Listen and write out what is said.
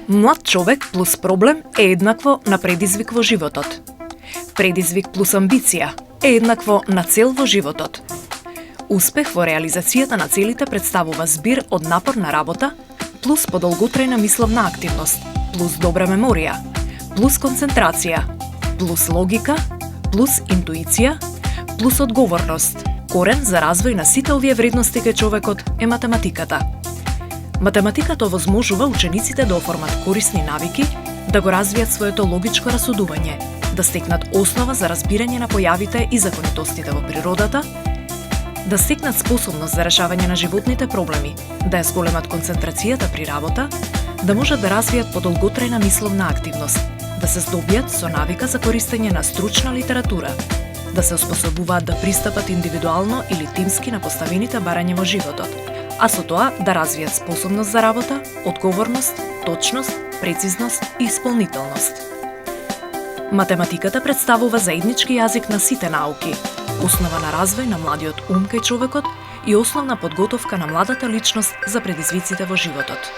Млад човек плюс проблем е еднакво на предизвик во животот. Предизвик плюс амбиција е еднакво на цел во животот. Успех во реализацијата на целите представува збир од напорна работа, плюс подолготрајна мисловна активност, плюс добра меморија, плюс концентрација, плюс логика, плюс интуиција, плюс одговорност. Корен за развој на сите овие вредности кај човекот е математиката. Математиката овозможува учениците да оформат корисни навики, да го развијат своето логичко расудување, да стекнат основа за разбирање на појавите и законитостите во природата, да стекнат способност за решавање на животните проблеми, да ја зголемат концентрацијата при работа, да можат да развијат подолготрајна мисловна активност, да се здобијат со навика за користење на стручна литература, да се способуваат да пристапат индивидуално или тимски на поставените барања во животот, а со тоа да развијат способност за работа, одговорност, точност, прецизност и исполнителност. Математиката представува заеднички јазик на сите науки, основа на развој на младиот ум кај човекот и основна подготовка на младата личност за предизвиците во животот.